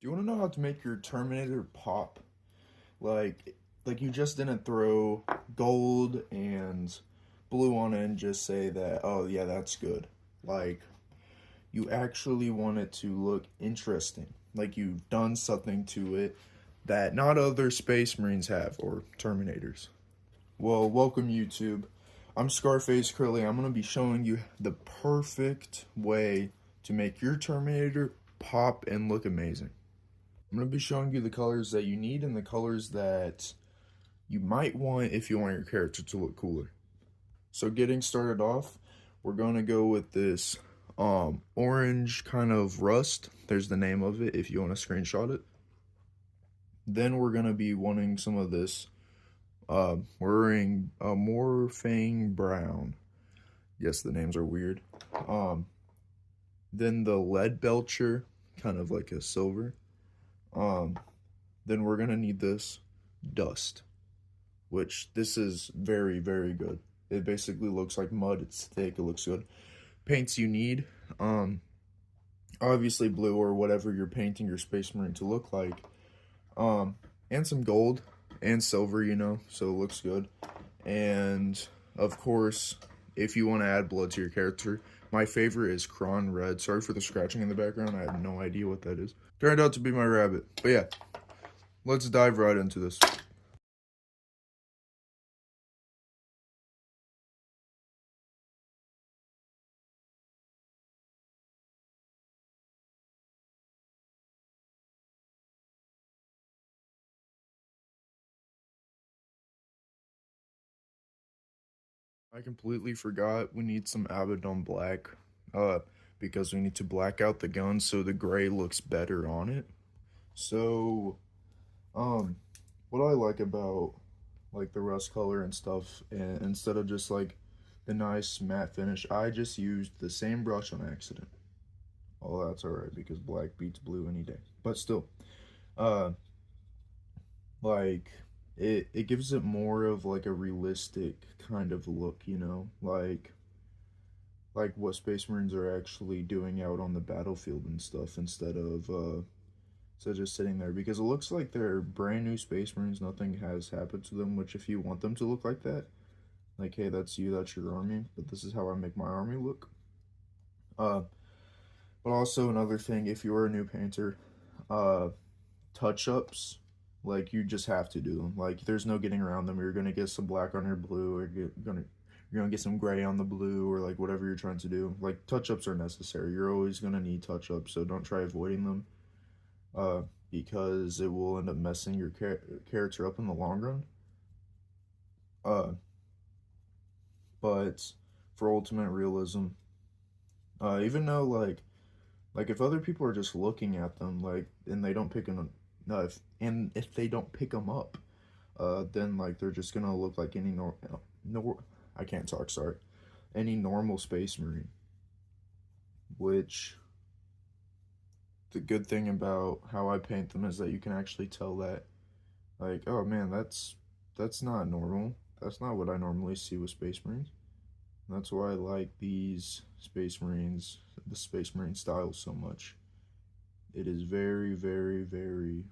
Do you want to know how to make your Terminator pop? Like, like you just didn't throw gold and blue on it and just say that, oh yeah, that's good. Like, you actually want it to look interesting. Like you've done something to it that not other Space Marines have or Terminators. Well, welcome YouTube. I'm Scarface Curly. I'm going to be showing you the perfect way to make your Terminator pop and look amazing. I'm going to be showing you the colors that you need and the colors that you might want if you want your character to look cooler. So getting started off, we're going to go with this orange kind of rust. There's the name of it if you want to screenshot it. Then we're going to be wanting some of this wearing a Morphang brown. Yes, the names are weird. Um, then the lead belcher, kind of like a silver. Um, then we're gonna need this dust, which this is very, very good. It basically looks like mud. It's thick. It looks good. Paints you need, um, obviously blue or whatever you're painting your Space Marine to look like, um, and some gold and silver, so it looks good. And of course, if you want to add blood to your character, my favorite is Cron Red. Sorry for the scratching in the background. I have no idea what that is. Turned out to be my rabbit. But yeah, let's dive right into this. I completely forgot we need some Abaddon black, uh, because we need to black out the gun so the gray looks better on it. So, um, what I like about like the rust color and stuff, and instead of just like the nice matte finish, I just used the same brush on accident. Oh, that's alright because black beats blue any day. But still, uh, like it gives it more of like a realistic kind of look, like what Space Marines are actually doing out on the battlefield and stuff instead of just sitting there because it looks like they're brand new Space Marines. Nothing has happened to them. Which if you want them to look like that, like hey, that's you, that's your army. But this is how I make my army look. Uh, but also another thing, if you're a new painter, uh, touch ups. Like you just have to do them. Like there's no getting around them. You're gonna get some black on your blue, or you're gonna get some gray on the blue, or like whatever you're trying to do. Like touch ups are necessary. You're always gonna need touch ups, so don't try avoiding them. Uh, because it will end up messing your character up in the long run. Uh, but for ultimate realism, even though like if other people are just looking at them like and they don't pick them, if they don't pick them up, then like they're just gonna look like any I can't talk, sorry, any normal Space Marine. Which the good thing about how I paint them is that you can actually tell that, like, oh man, that's not normal. That's not what I normally see with Space Marines. And that's why I like these Space Marines, the Space Marine style so much. It is very, very, very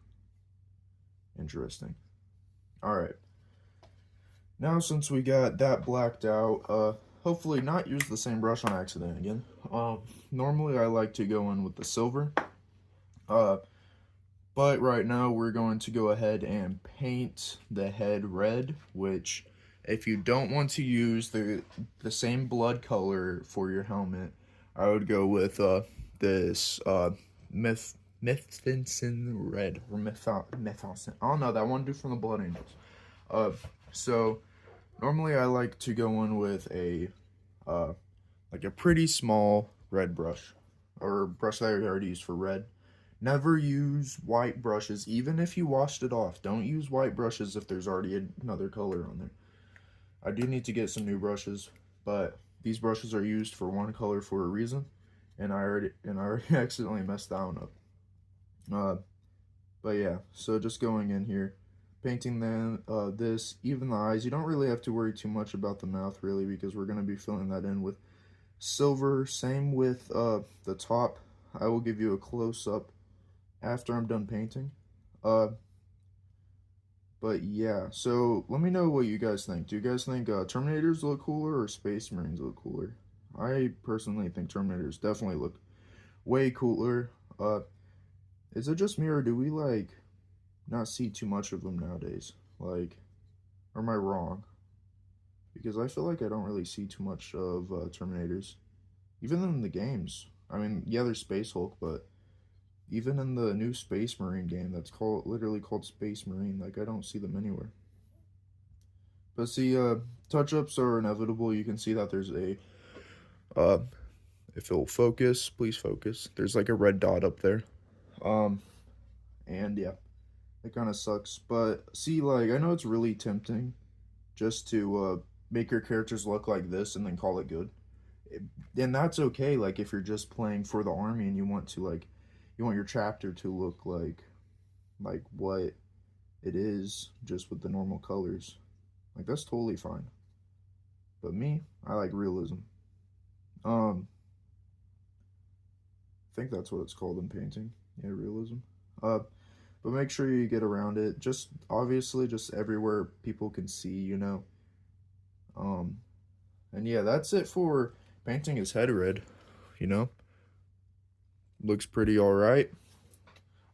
interesting. All right. Now, since we got that blacked out, hopefully not use the same brush on accident again. Normally I like to go in with the silver, uh, but right now we're going to go ahead and paint the head red, which if you don't want to use the same blood color for your helmet, I would go with this Mythinson red or Mythinson. I don't know, that one dude from the Blood Angels. Uh, so normally I like to go in with a uh, like a pretty small red brush or brush that I already used for red. Never use white brushes, even if you washed it off. Don't use white brushes if there's already another color on there. I do need to get some new brushes, but these brushes are used for one color for a reason, and I already accidentally messed that one up. Uh, but yeah, so just going in here, painting then this, even the eyes. You don't really have to worry too much about the mouth really because we're going to be filling that in with silver. Same with the top. I will give you a close-up after I'm done painting. Uh, but yeah, so let me know what you guys think. Do you guys think Terminators look cooler or Space Marines look cooler? I personally think Terminators definitely look way cooler. Uh, is it just me or do we like not see too much of them nowadays? Like, or am I wrong? Because I feel like I don't really see too much of Terminators, even in the games. I mean, yeah, there's Space Hulk, but even in the new Space Marine game that's literally called Space Marine, like I don't see them anywhere. But see, touch-ups are inevitable. You can see that there's a uh, if it'll focus, please focus. There's like a red dot up there. Um, and yeah, it kind of sucks. But see, like I know it's really tempting just to make your characters look like this and then call it good. And that's okay. Like if you're just playing for the army and you want to like, you want your chapter to look like what it is, just with the normal colors. Like that's totally fine. But me, I like realism. Um, I think that's what it's called in painting. Yeah, realism. Uh, but make sure you get around it. Just obviously, just everywhere people can see. Um, and yeah, that's it for painting his head red. You know, looks pretty all right.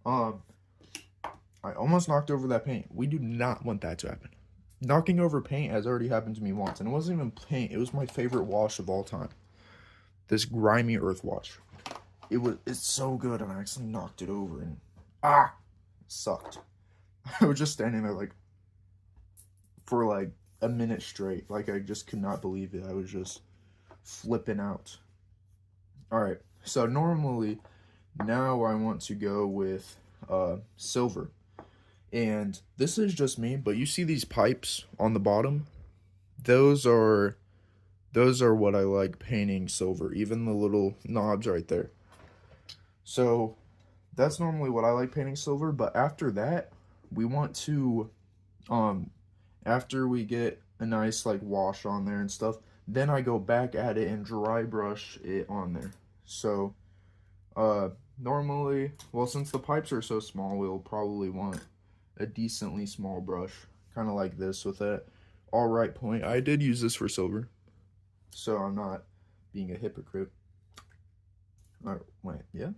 Um, I almost knocked over that paint. We do not want that to happen. Knocking over paint has already happened to me once, and it wasn't even paint. It was my favorite wash of all time. This grimy earth wash. It's so good, and I actually knocked it over, and it sucked. I was just standing there like for like a minute straight. Like I just could not believe it. I was just flipping out. All right. So normally now I want to go with silver. And this is just me, but you see these pipes on the bottom? Those are what I like painting silver, even the little knobs right there. So that's normally what I like painting silver, but after that, we want to after we get a nice like wash on there and stuff, then I go back at it and dry brush it on there. So normally, well, since the pipes are so small, we'll probably want a decently small brush, kind of like this with that all right point. I did use this for silver, so I'm not being a hypocrite. Wait, yeah,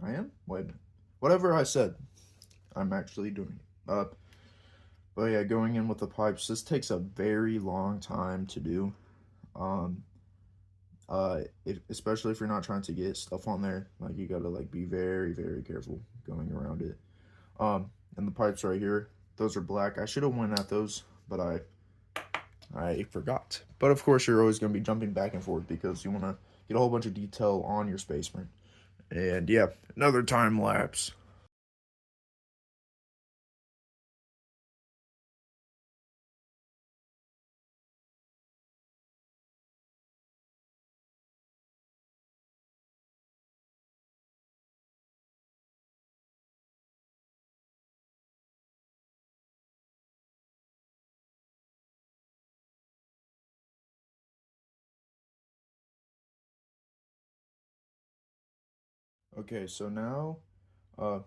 I am? Wait a minute. Whatever I said, I'm actually doing it. But yeah, going in with the pipes, this takes a very long time to do. Um, especially if you're not trying to get stuff on there, like you gotta like be very, very careful going around it. And the pipes right here, those are black. I should have went at those, but I forgot. But of course, you're always gonna be jumping back and forth because you wanna get a whole bunch of detail on your Space Marine. And yeah, another time lapse. Okay, so now, uh,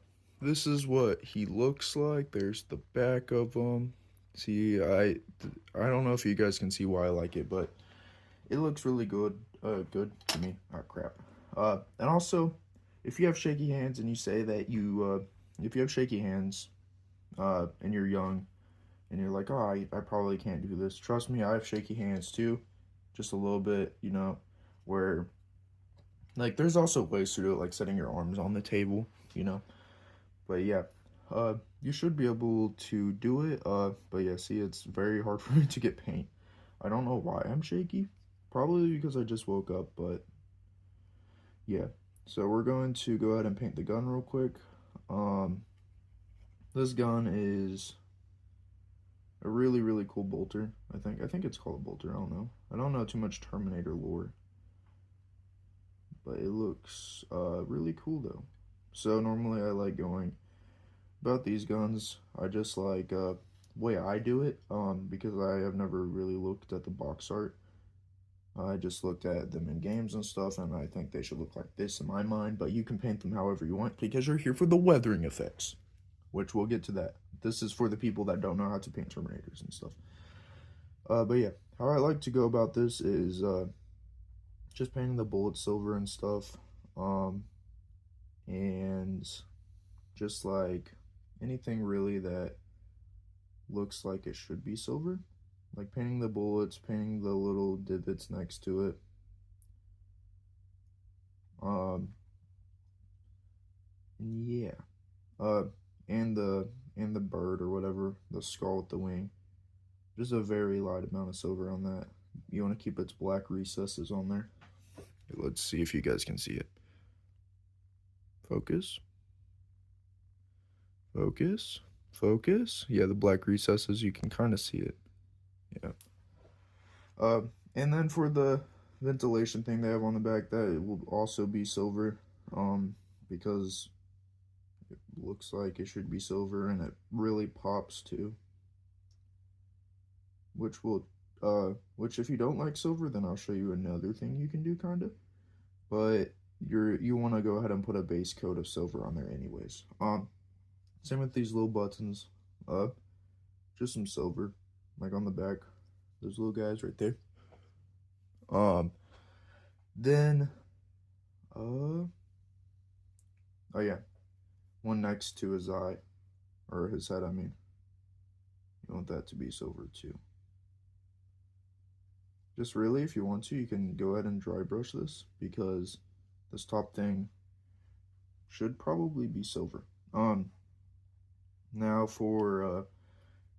this is what he looks like. There's the back of him. See, I don't know if you guys can see why I like it, but it looks really good. Good to me. Oh crap. And also, if you have shaky hands and you say that if you have shaky hands, and you're young, and you're like, oh, I probably can't do this. Trust me, I have shaky hands too, just a little bit, where like there's also ways to do it, like setting your arms on the table, you know. But yeah, you should be able to do it. But yeah, see, it's very hard for me to get paint. I don't know why I'm shaky. Probably because I just woke up, but yeah. So we're going to go ahead and paint the gun real quick. This gun is a really, really cool bolter. I think it's called a bolter. I don't know. I don't know too much Terminator lore, but it looks really cool though. So normally I like going about these guns. I just like way I do it because I have never really looked at the box art. I just looked at them in games and stuff, and I think they should look like this in my mind, but you can paint them however you want because you're here for the weathering effects, which we'll get to that. This is for the people that don't know how to paint Terminators and stuff. But yeah, how I like to go about this is just painting the bullets silver and stuff. And just like anything really that looks like it should be silver. Like painting the bullets, painting the little divots next to it. Yeah. Uh, and the bird or whatever, the skull with the wing. Just a very light amount of silver on that. You want to keep its black recesses on there. Let's see if you guys can see it. Focus. Focus. Focus. Yeah, the black recesses, you can kind of see it. Yeah. And then for the ventilation thing they have on the back, that it will also be silver, because it looks like it should be silver, and it really pops too. Which if you don't like silver, then I'll show you another thing you can do, kind of. But you want to go ahead and put a base coat of silver on there anyways. Same with these little buttons. Just some silver, like on the back. Those little guys right there. Then, oh yeah, one next to his eye, or his head, I mean. You want that to be silver too. Just really, if you want to, you can go ahead and dry brush this, because this top thing should probably be silver. Now for,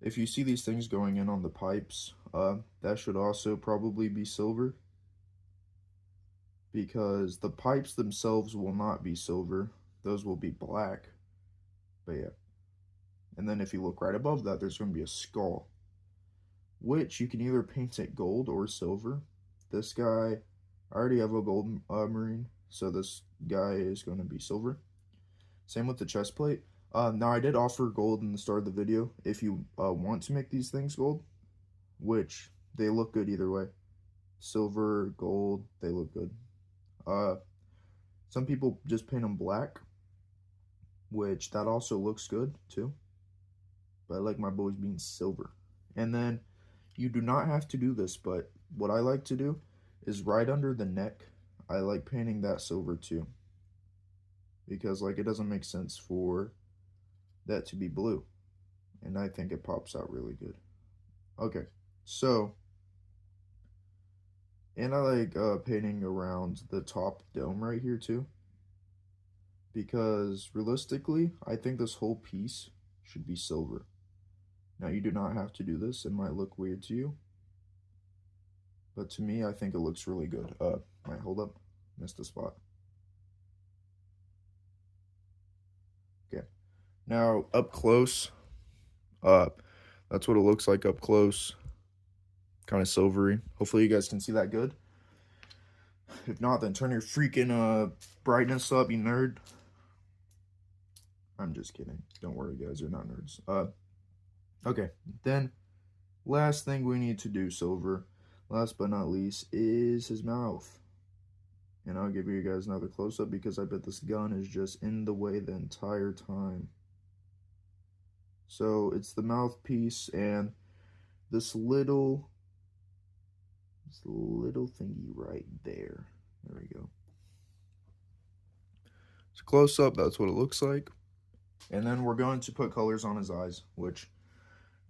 if you see these things going in on the pipes, that should also probably be silver, because the pipes themselves will not be silver. Those will be black. But yeah. And then if you look right above that, there's going to be a skull, which you can either paint it gold or silver. This guy, I already have a gold marine, so this guy is going to be silver. Same with the chest plate. Now I did offer gold in the start of the video if you want to make these things gold, which they look good either way. Silver, gold, they look good. Some people just paint them black, which that also looks good too. But I like my boys being silver. And then you do not have to do this, but what I like to do is right under the neck, I like painting that silver too. Because like it doesn't make sense for that to be blue. And I think it pops out really good. Okay, so, and I like painting around the top dome right here too. Because realistically, I think this whole piece should be silver. Now you do not have to do this, it might look weird to you. But to me, I think it looks really good. Might hold up, missed a spot. Okay, now up close, that's what it looks like up close. Kind of silvery. Hopefully you guys can see that good. If not, then turn your freaking brightness up, you nerd. I'm just kidding. Don't worry, guys. You're not nerds. Okay. Then, last thing we need to do, silver, last but not least, is his mouth. And I'll give you guys another close-up because I bet this gun is just in the way the entire time. So, it's the mouthpiece and this little thingy right there. There we go. It's a close-up. That's what it looks like. And then we're going to put colors on his eyes, which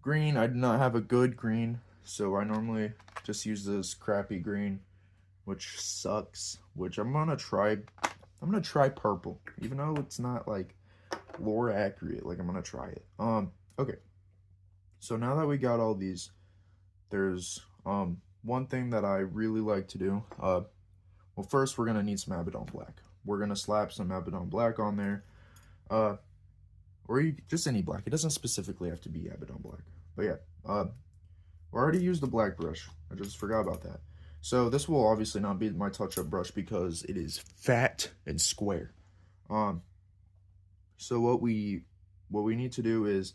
green, I do not have a good green, so I normally just use this crappy green, which sucks, which I'm gonna try purple, even though it's not like lore accurate, like I'm gonna try it. Okay. So now that we got all these, there's one thing that I really like to do. Well, first we're gonna need some Abaddon Black. We're gonna slap some Abaddon Black on there. Or just any black. It doesn't specifically have to be Abaddon Black. But yeah, I already used the black brush. I just forgot about that. So this will obviously not be my touch-up brush because it is fat and square. So what we need to do is,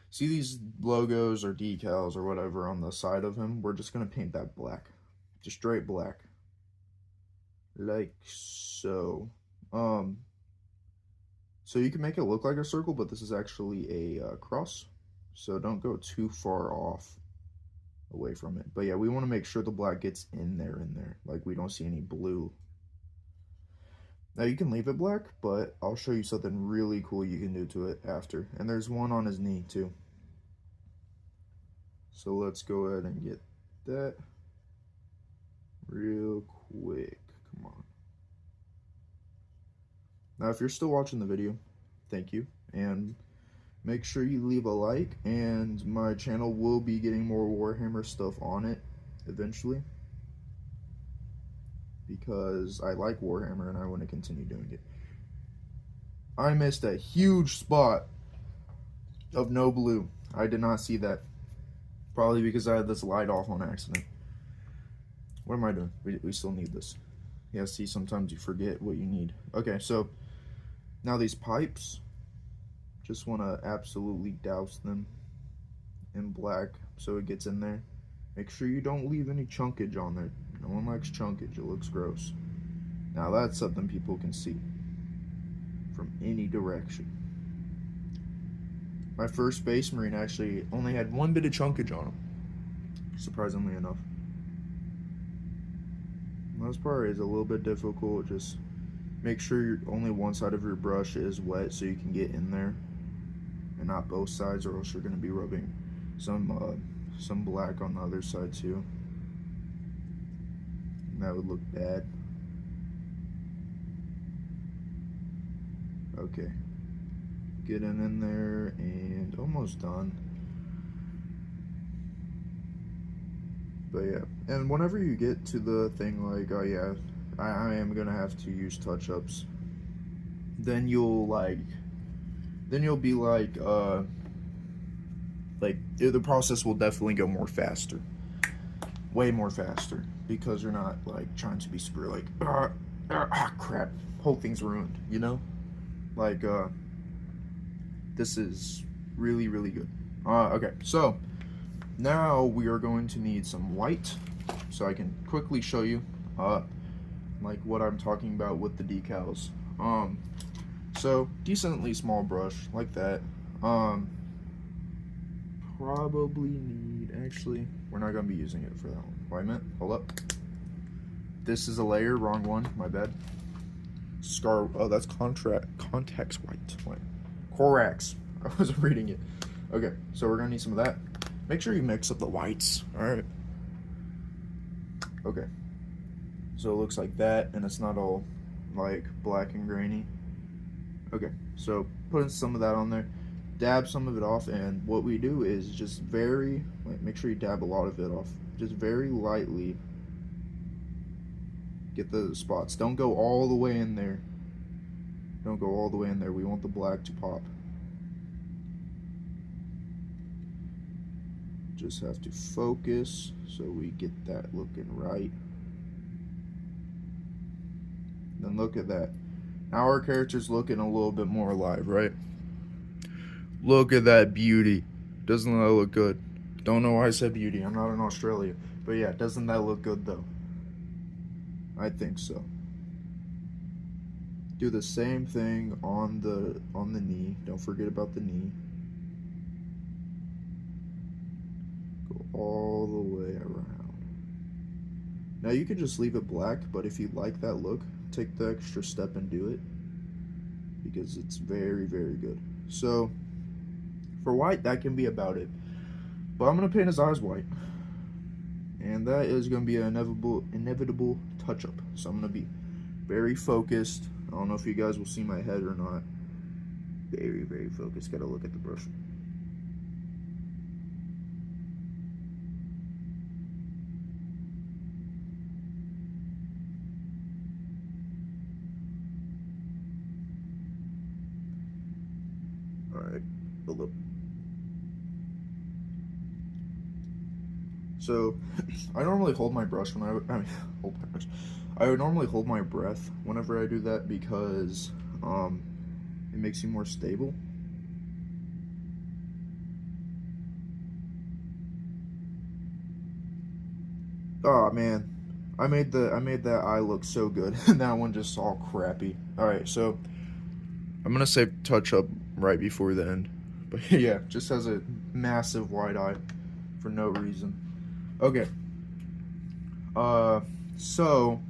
see these logos or decals or whatever on the side of him? We're just going to paint that black. just straight black, like so. Um, so you can make it look like a circle, but this is actually a cross. So don't go too far off away from it. But yeah, we want to make sure the black gets in there. Like we don't see any blue. Now you can leave it black, but I'll show you something really cool you can do to it after. And there's one on his knee too. So let's go ahead and get that real quick. Come on. Now if you're still watching the video, thank you. And make sure you leave a like, and my channel will be getting more Warhammer stuff on it eventually, because I like Warhammer and I want to continue doing it. I missed a huge spot of no blue. I did not see that. Probably because I had this light off on accident. What am I doing? We still need this. Yeah, see, sometimes you forget what you need. Okay, so now these pipes, just want to absolutely douse them in black so it gets in there. Make sure you don't leave any chunkage on there. No one likes chunkage, it looks gross. Now that's something people can see from any direction. My first Space Marine actually only had one bit of chunkage on him, surprisingly enough. This part is a little bit difficult. Just make sure only one side of your brush is wet so you can get in there, and not both sides, or else you're going to be rubbing some black on the other side too. And that would look bad. Okay, getting in there and almost done. But yeah, and whenever you get to the thing like, oh yeah, I am gonna have to use touch-ups, then you'll be like the process will definitely go more faster, way more faster, because you're not like trying to be super like crap, whole thing's ruined, you know? Like this is really, really good. Okay, so now we are going to need some white, so I can quickly show you like what I'm talking about with the decals. So decently small brush like that. Probably need, actually, we're not gonna be using it for that one. Wait a minute, hold up. This is a layer, wrong one, my bad. Oh, that's context white. Wait. Corax. I wasn't reading it. Okay, so we're gonna need some of that. Make sure you mix up the whites, alright? Okay. So it looks like that, and it's not all like black and grainy. Okay, so putting some of that on there, dab some of it off, and what we do is just make sure you dab a lot of it off. Just very lightly get the spots. Don't go all the way in there. Don't go all the way in there. We want the black to pop. Just have to focus so we get that looking right. Then look at that. Now our character's looking a little bit more alive, right? Look at that beauty. Doesn't that look good? Don't know why I said beauty. I'm not in Australia. But yeah, doesn't that look good though? I think so. Do the same thing on the knee. Don't forget about the knee. Go all the way around. Now you could just leave it black, but if you like that look, take the extra step and do it, because it's very, very good. So for white, that can be about it. But I'm gonna paint his eyes white, and that is gonna be an inevitable touch-up. So I'm gonna be very focused. I don't know if you guys will see my head or not. Very, very focused. Gotta look at the brush. Alright, a little. So, I normally hold my brush when hold my brush. I would normally hold my breath whenever I do that, because it makes you more stable. Oh man, I made that eye look so good, and that one just all crappy. All right, so I'm gonna say touch up right before the end, but yeah, just has a massive wide eye for no reason. Okay, so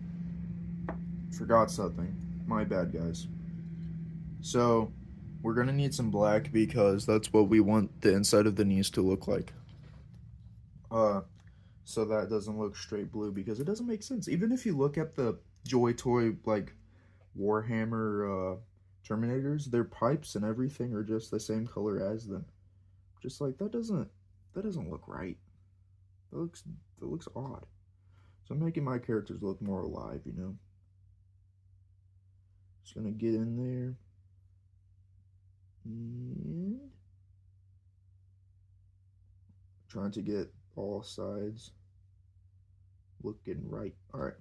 forgot something. My bad, guys. So we're gonna need some black because that's what we want the inside of the knees to look like. So that doesn't look straight blue because it doesn't make sense. Even if you look at the Joy Toy like Warhammer Terminators, their pipes and everything are just the same color as them. Just like that doesn't look right. That looks odd. So I'm making my characters look more alive, you know. Just gonna get in there and trying to get all sides looking right. All right,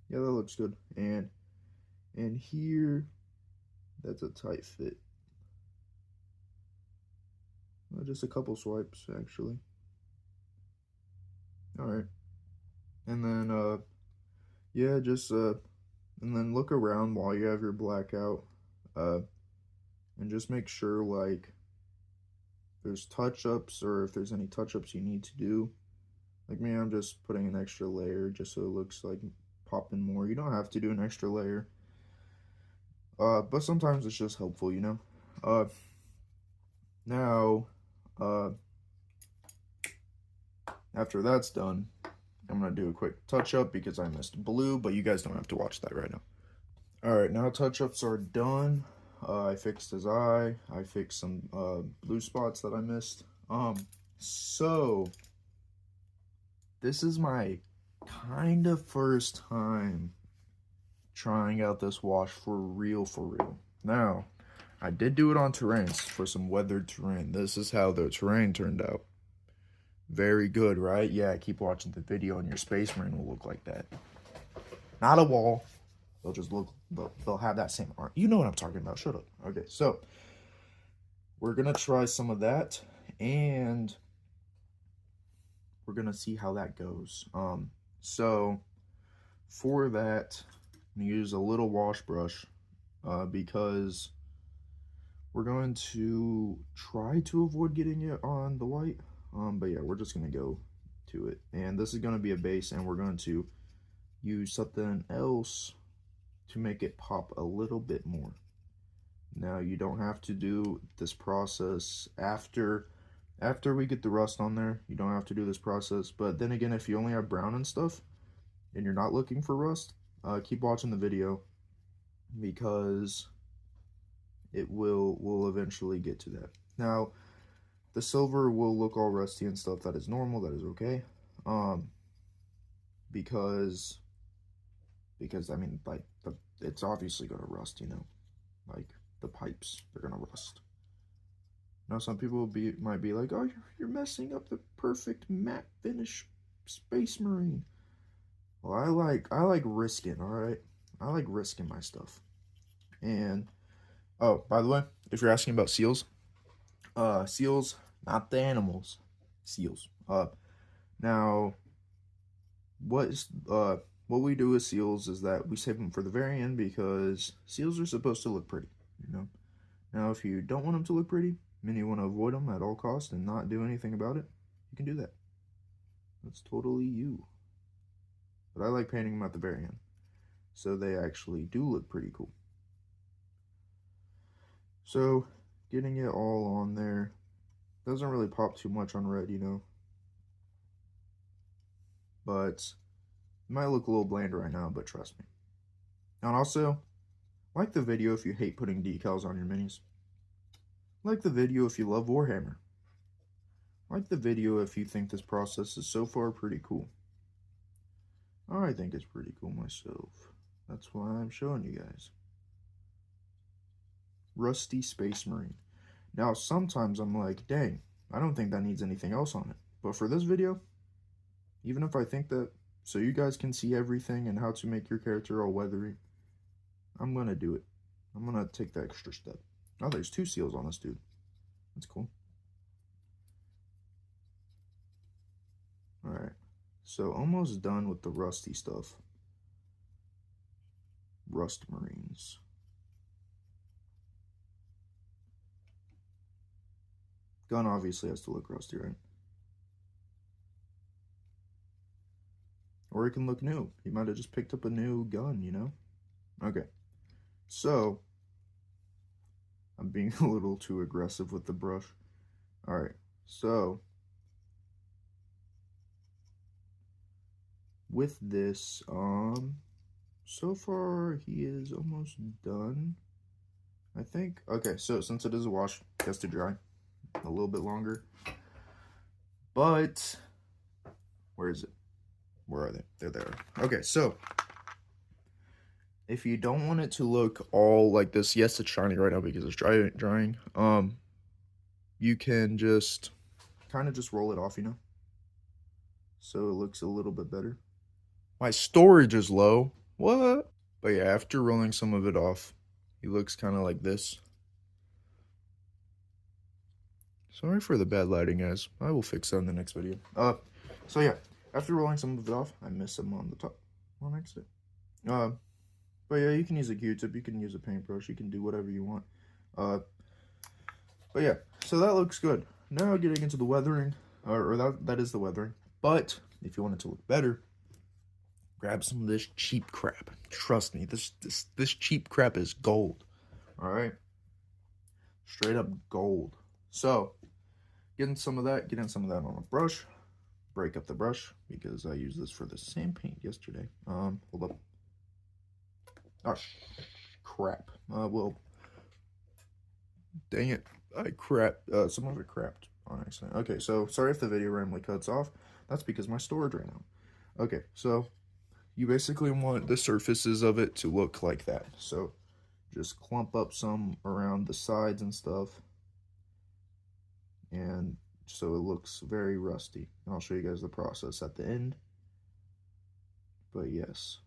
yeah, that looks good. And here, that's a tight fit. Just a couple swipes actually. All right, and then yeah, just and then look around while you have your blackout, and just make sure like there's touch-ups, or if there's any touch-ups you need to do. Like me, I'm just putting an extra layer just so it looks like popping more. You don't have to do an extra layer, but sometimes it's just helpful, you know. Now, after that's done, I'm gonna do a quick touch-up because I missed blue, but you guys don't have to watch that right now. All right, now touch-ups are done. I fixed his eye. I fixed some blue spots that I missed. So this is my kind of first time trying out this wash for real, for real. Now, I did do it on terrains for some weathered terrain. This is how the terrain turned out. Very good, right? Yeah, keep watching the video and your Space Marine will look like that. Not a wall. They'll just look, they'll have that same art. You know what I'm talking about. Shut up. Okay, so we're going to try some of that, and we're going to see how that goes. So for that, I'm going to use a little wash brush because we're going to try to avoid getting it on the white. But yeah, we're just going to go to it. And this is going to be a base, and we're going to use something else to make it pop a little bit more. Now, you don't have to do this process after we get the rust on there. You don't have to do this process. But then again, if you only have brown and stuff and you're not looking for rust, keep watching the video because it will eventually get to that. Now, the silver will look all rusty and stuff. That is normal. That is okay. Because I mean, like, it's obviously gonna rust, you know, like the pipes, they're gonna rust. Now, some people might be like, oh, you're messing up the perfect matte finish Space Marine. Well, I like risking, all right? I like risking my stuff. And oh, by the way, if you're asking about seals, seals, not the animals, seals. Now, what we do with seals is that we save them for the very end because seals are supposed to look pretty, you know. Now, if you don't want them to look pretty and you want to avoid them at all costs and not do anything about it, you can do that. That's totally you. But I like painting them at the very end, so they actually do look pretty cool. So, getting it all on there doesn't really pop too much on red, you know. But it might look a little bland right now, but trust me. And also, like the video if you hate putting decals on your minis. Like the video if you love Warhammer. Like the video if you think this process is so far pretty cool. I think it's pretty cool myself. That's why I'm showing you guys. Rusty Space Marine. Now, sometimes I'm like, dang, I don't think that needs anything else on it. But for this video, even if I think that, so you guys can see everything and how to make your character all weathery, I'm going to do it. I'm going to take the extra step. Oh, there's 2 seals on this dude. That's cool. Alright. So, almost done with the rusty stuff. Rust Marines. Gun obviously has to look rusty, right? Or it can look new. He might have just picked up a new gun, you know? Okay. So, I'm being a little too aggressive with the brush. Alright, so with this, so far he is almost done, I think. Okay, so since it is a wash, it has to dry a little bit longer. But, where is it? Where are they? They're there. Okay, so if you don't want it to look all like this, yes, it's shiny right now because it's drying. You can just kind of just roll it off, you know, so it looks a little bit better. My storage is low. What? But yeah, after rolling some of it off, he looks kind of like this. Sorry for the bad lighting, guys. I will fix that in the next video. So yeah, after rolling some of it off, I miss some on the top. Well, next it. But yeah, you can use a Q-tip, you can use a paintbrush, you can do whatever you want. But yeah, so that looks good. Now getting into the weathering, or that is the weathering. But if you want it to look better, grab some of this cheap crap. Trust me, this cheap crap is gold. All right, straight up gold. So getting some of that on a brush. Break up the brush because I used this for the same paint yesterday. Hold up. Oh, crap. Well, dang it. Some of it crapped on accident. Okay, so sorry if the video randomly cuts off. That's because my storage ran out. Okay, so you basically want the surfaces of it to look like that. So just clump up some around the sides and stuff. And so it looks very rusty. And I'll show you guys the process at the end. But yes,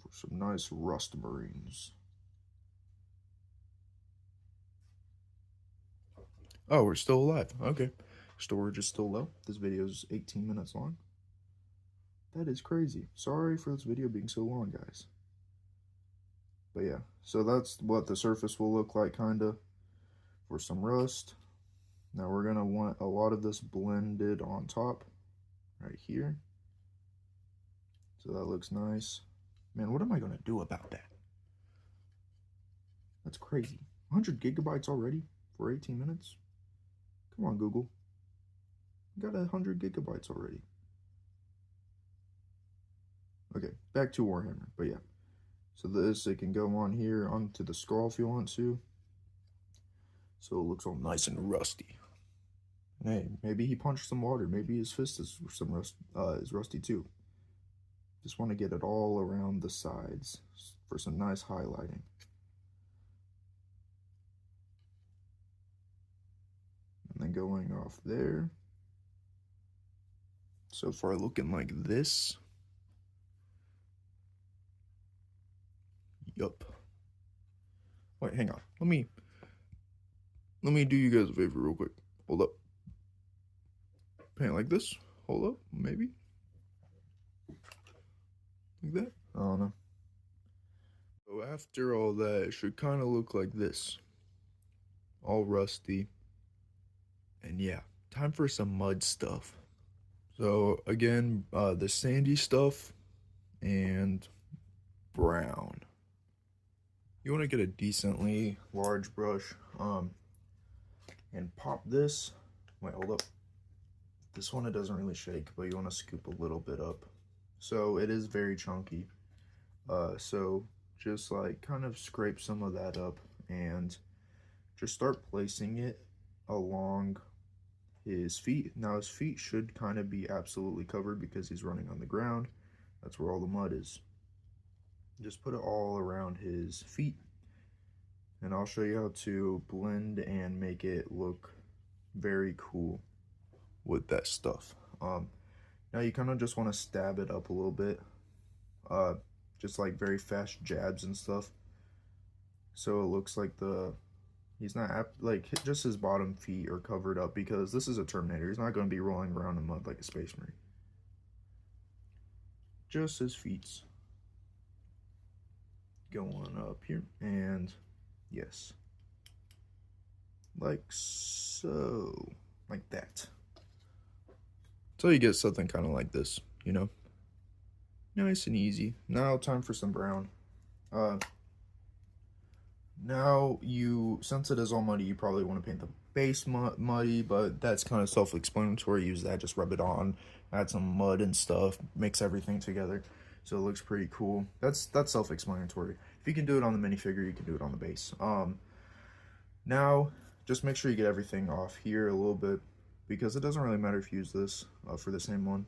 for some nice rust marines. Oh, we're still alive. Okay. Storage is still low. This video is 18 minutes long. That is crazy. Sorry for this video being so long, guys. But yeah, so that's what the surface will look like, kind of, for some rust. Now we're going to want a lot of this blended on top, right here. So that looks nice. Man, what am I going to do about that? That's crazy. 100 gigabytes already for 18 minutes? Come on, Google. Got 100 gigabytes already. Okay, back to Warhammer, but yeah. So this, it can go on here onto the skull if you want to. So it looks all nice and rusty. And hey, maybe he punched some water. Maybe his fist is rusty too. Just want to get it all around the sides for some nice highlighting. And then going off there. So far looking like this. Yup. Wait, hang on. Let me do you guys a favor real quick. Hold up. Paint like this. Hold up, maybe. Like that. I don't know. So after all that, it should kind of look like this. All rusty. And yeah, time for some mud stuff. So again, the sandy stuff and brown. You want to get a decently large brush and pop this. Wait, hold up. This one, it doesn't really shake, but you want to scoop a little bit up. So it is very chunky. So just like kind of scrape some of that up and just start placing it along his feet. Now his feet should kind of be absolutely covered because he's running on the ground. That's where all the mud is. Just put it all around his feet. And I'll show you how to blend and make it look very cool with that stuff. Now you kind of just want to stab it up a little bit. Just like very fast jabs and stuff. So it looks like he's not like just his bottom feet are covered up because this is a Terminator. He's not going to be rolling around in mud like a Space Marine. Just his feet. going up here, and yes, like so, like that. So you get something kind of like this, you know, nice and easy. Now time for some brown. Now since it is all muddy, you probably want to paint the base muddy, but that's kind of self-explanatory. Use that, just rub it on, add some mud and stuff, mix everything together, so it looks pretty cool. That's self-explanatory. If you can do it on the minifigure, you can do it on the base. Now just make sure you get everything off here a little bit, because it doesn't really matter if you use this for the same one.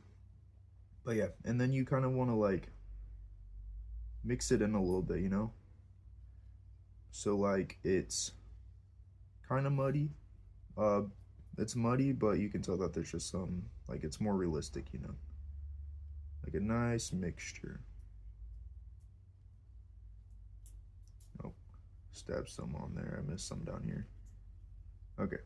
But yeah, and then you kind of want to like mix it in a little bit, you know. So like it's kind of muddy. Uh, it's muddy, but you can tell that there's just some, like, it's more realistic, you know, like a nice mixture. Oh, stab some on there. I missed some down here. Okay.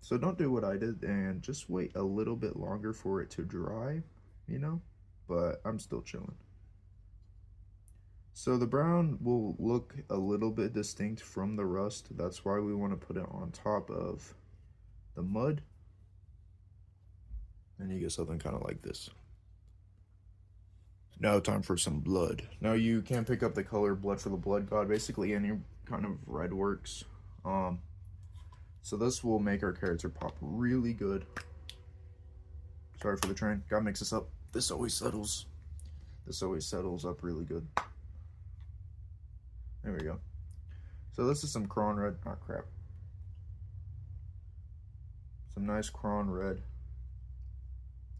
So don't do what I did and just wait a little bit longer for it to dry, you know, but I'm still chilling. So the brown will look a little bit distinct from the rust. That's why we want to put it on top of the mud. And you get something kind of like this. Now time for some blood. Now you can pick up the color blood for the blood god. Basically any kind of red works. So this will make our character pop really good. Sorry for the train. Gotta mix this up. This always settles up really good. There we go. So this is some cron red. Oh crap. Some nice cron red.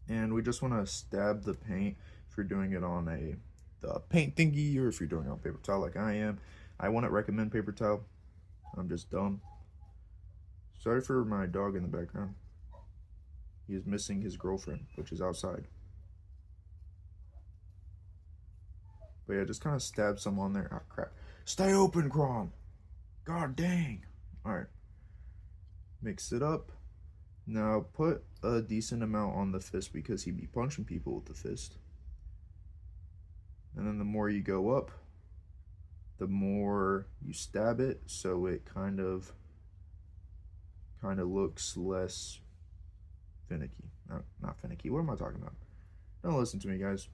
And we just want to stab the paint if you're doing it on the paint thingy, or if you're doing it on paper towel like I am. I wouldn't recommend paper towel. I'm just dumb. Sorry for my dog in the background. He is missing his girlfriend, which is outside. But yeah, just kind of stab some on there. Oh crap. Stay open, Cron. God dang. Alright. Mix it up. Now put a decent amount on the fist, because he'd be punching people with the fist. And then the more you go up, the more you stab it, so it kind of looks less finicky. Not finicky. What am I talking about? Don't listen to me, guys.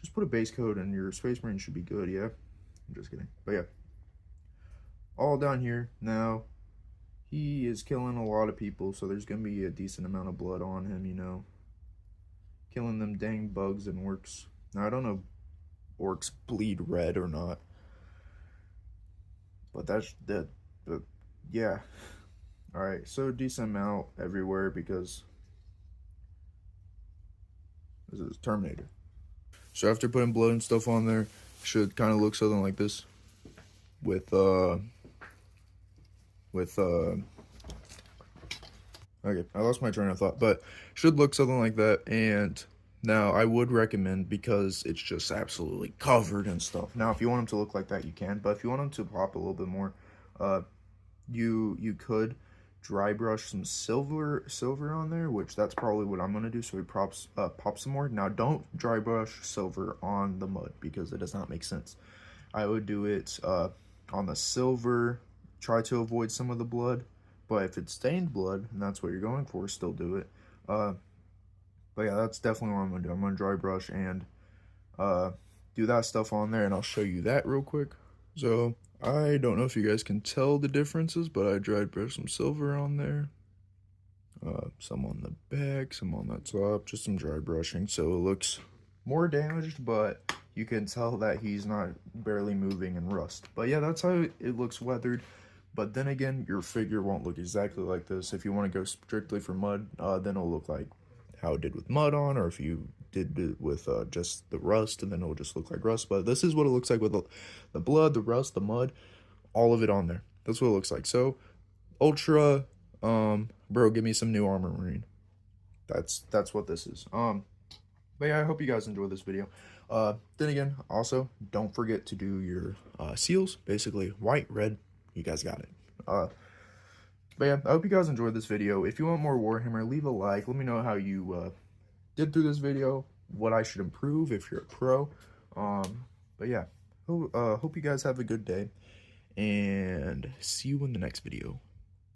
Just put a base coat and your Space Marine should be good, yeah? I'm just kidding. But yeah. All down here. Now, he is killing a lot of people, so there's going to be a decent amount of blood on him, you know. Killing them dang bugs and orcs. Now, I don't know if orcs bleed red or not. But that's dead. But, yeah. Alright, so decent amount everywhere, because this is Terminator. So after putting blood and stuff on there, should kind of look something like this. Okay, I lost my train of thought, but should look something like that. And now I would recommend, because it's just absolutely covered and stuff. Now, if you want them to look like that, you can, but if you want them to pop a little bit more, you could dry brush some silver on there, which that's probably what I'm gonna do, so it pop some more. Now, don't dry brush silver on the mud, because it does not make sense. I would do it on the silver, try to avoid some of the blood, but if it's stained blood and that's what you're going for, still do it. But yeah, that's definitely what I'm gonna do. I'm gonna dry brush and do that stuff on there, and I'll show you that real quick. So I don't know if you guys can tell the differences, but I dry brushed some silver on there, some on the back, some on the top, just some dry brushing, so it looks more damaged, but you can tell that he's not barely moving in rust. But yeah, that's how it looks weathered. But then again, your figure won't look exactly like this. If you want to go strictly for mud, then it'll look like how it did with mud on, or if you did it with just the rust, and then it'll just look like rust. But this is what it looks like with the blood, the rust, the mud, all of it on there. That's what it looks like. So, Ultra, bro, give me some new armor marine. That's what this is. But yeah, I hope you guys enjoyed this video. Then again, also, don't forget to do your seals. Basically, white, red, you guys got it. But yeah, I hope you guys enjoyed this video. If you want more Warhammer, leave a like. Let me know how you did through this video, what I should improve if you're a pro. But yeah, hope you guys have a good day, and see you in the next video.